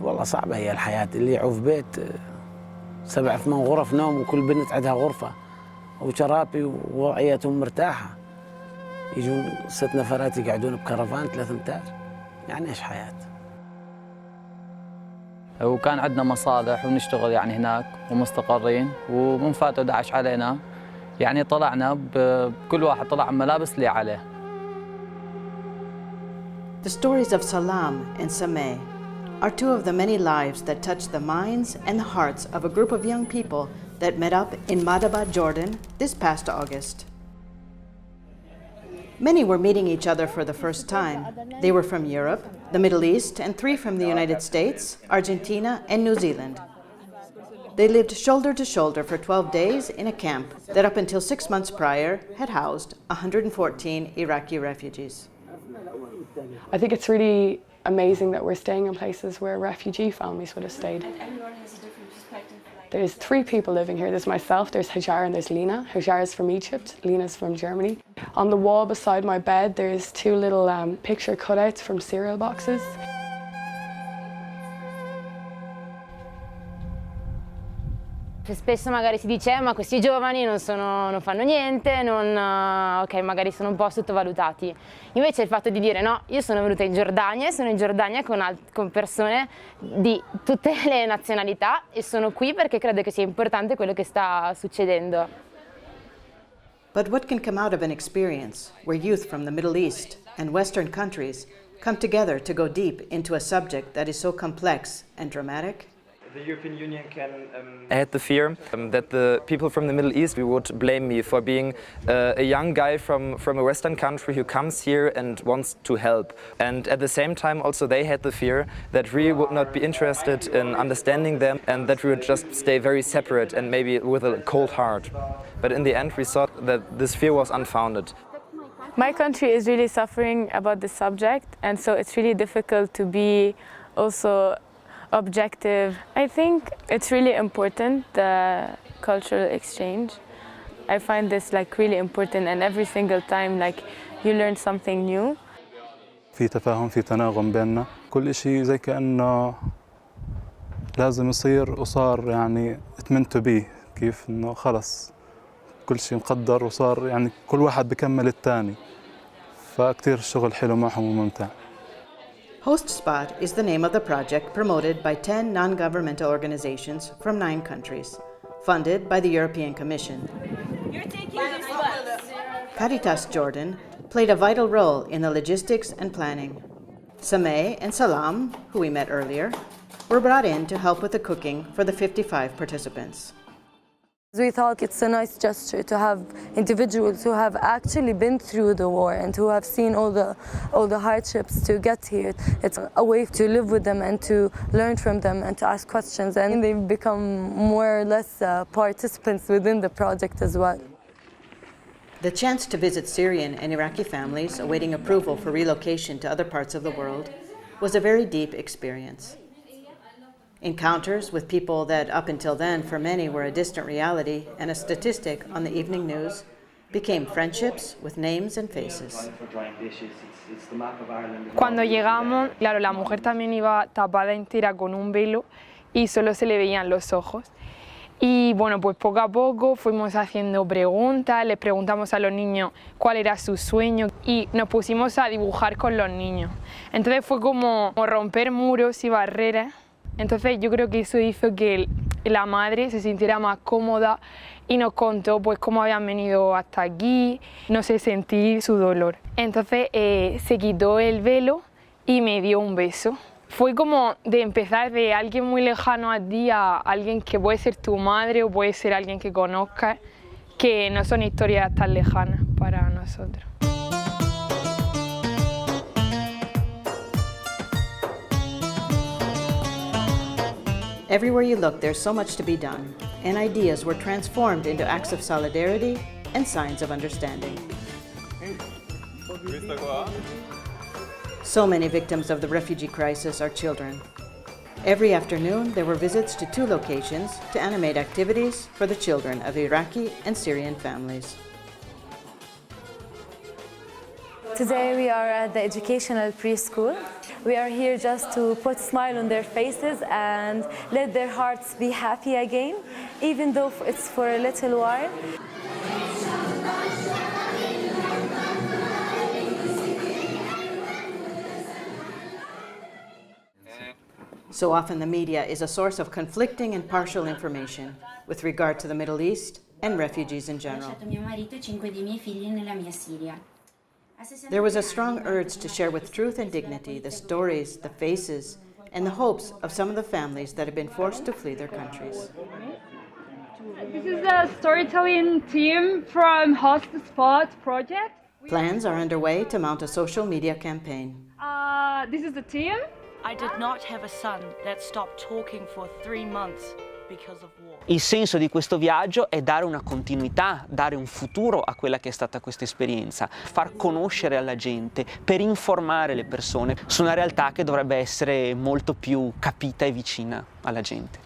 والله صعبة هي الحياة، اللي يعوف بيت 7 8 غرف نوم وكل بنت عندها غرفة وشرابي ووضعيتهم مرتاحة، يجون 6 نفرات يقعدون بكرفان 3 أمتار، يعني إيش حياة؟ وكان عندنا مصالح ونشتغل يعني هناك ومستقرين، ومن فاتوا داعش علينا يعني طلعنا بكل واحد طلع ملابس اللي عليه. The stories of Salam and Sameh are 2 of the many lives that touched the minds and the hearts of a group of young people that met up in Madaba, Jordan this past August. Many were meeting each other for the first time. They were from Europe, the Middle East, and 3 from the United States, Argentina, and New Zealand. They lived shoulder to shoulder for 12 days in a camp that up until 6 months prior had housed 114 Iraqi refugees. I think it's really amazing that we're staying in places where refugee families would have stayed. There's 3 people living here. There's myself, there's Hajar, and there's Lena. Hajar is from Egypt, Lena's from Germany. On the wall beside my bed, there's 2 little picture cutouts from cereal boxes. Spesso magari si dice ma questi giovani non fanno niente, ok, magari sono un po' sottovalutati. Invece il fatto di dire no, io sono venuta in Giordania e sono in Giordania con persone di tutte le nazionalità e sono qui perché credo che sia importante quello che sta succedendo. But what can come out of an experience where youth from the Middle East and Western countries come together to go deep into a subject that is so complex and dramatic? The European Union can... I had the fear that the people from the Middle East would blame me for being a young guy from a Western country who comes here and wants to help. And at the same time also they had the fear that we would not be interested in understanding them and that we would just stay very separate and maybe with a cold heart. But in the end we saw that this fear was unfounded. My country is really suffering about this subject, and so it's really difficult to be also objective. I think it's really important, the cultural exchange. I find this really important, and every single time you learn something new. في تفاهم، في تناغم بيننا، كل شيء زي كأنه لازم يصير وصار، يعني اتمنت بيه، كيف إنه خلص كل شيء مقدر وصار، يعني كل واحد بكمل الثاني، فكتير الشغل حلو معهم وممتع. Host Spot is the name of the project promoted by 10 non-governmental organizations from 9 countries, funded by the European Commission. Caritas Jordan played a vital role in the logistics and planning. Sameh and Salam, who we met earlier, were brought in to help with the cooking for the 55 participants. We thought it's a nice gesture to have individuals who have actually been through the war and who have seen all the hardships to get here. It's a way to live with them and to learn from them and to ask questions, and they've become more or less participants within the project as well. The chance to visit Syrian and Iraqi families awaiting approval for relocation to other parts of the world was a very deep experience. Encounters with people that up until then for many were a distant reality and a statistic on the evening news became friendships with names and faces. Cuando llegamos, claro, la mujer también iba tapada entera con un velo y solo se le veían los ojos. Y bueno, pues poco a poco fuimos haciendo preguntas, les preguntamos a los niños cuál era su sueño y nos pusimos a dibujar con los niños. Entonces fue como romper muros y barreras. Entonces yo creo que eso hizo que la madre se sintiera más cómoda y nos contó pues cómo habían venido hasta aquí, no sé, sentir su dolor. Entonces se quitó el velo y me dio un beso. Fue como de empezar de alguien muy lejano a ti a alguien que puede ser tu madre o puede ser alguien que conozcas, que no son historias tan lejanas para nosotros. Everywhere you look, there's so much to be done, and ideas were transformed into acts of solidarity and signs of understanding. So many victims of the refugee crisis are children. Every afternoon, there were visits to 2 locations to animate activities for the children of Iraqi and Syrian families. Today we are at the educational preschool. We are here just to put a smile on their faces and let their hearts be happy again, even though it's for a little while. So often the media is a source of conflicting and partial information with regard to the Middle East and refugees in general. There was a strong urge to share with truth and dignity the stories, the faces, and the hopes of some of the families that have been forced to flee their countries. This is the storytelling team from Host the Spot project. Plans are underway to mount a social media campaign. This is the team. I did not have a son that stopped talking for 3 months because of war. Il senso di questo viaggio è dare una continuità, dare un futuro a quella che è stata questa esperienza, far conoscere alla gente, per informare le persone su una realtà che dovrebbe essere molto più capita e vicina alla gente.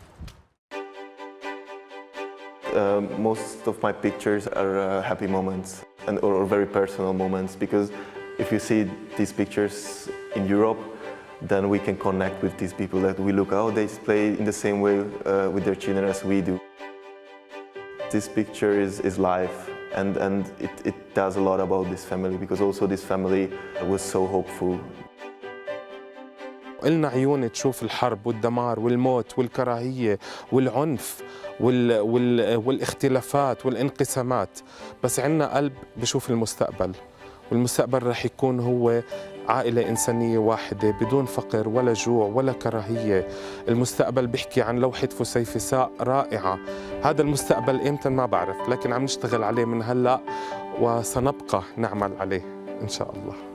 Most of my pictures are happy moments or very personal moments, because if you see these pictures in Europe, then we can connect with these people that we look, oh, they play in the same way with their children as we do. This picture is life, and it tells a lot about this family, because also this family was so hopeful. إلنا عيون تشوف الحرب والدمار والموت والكراهية والعنف والاختلافات والانقسامات، بس عنا قلب بشوف المستقبل، والمستقبل رح يكون هو عائلة إنسانية واحدة بدون فقر ولا جوع ولا كراهية. المستقبل بيحكي عن لوحة فسيفساء رائعة. هذا المستقبل إمتى ما بعرف، لكن عم نشتغل عليه من هلأ وسنبقى نعمل عليه إن شاء الله.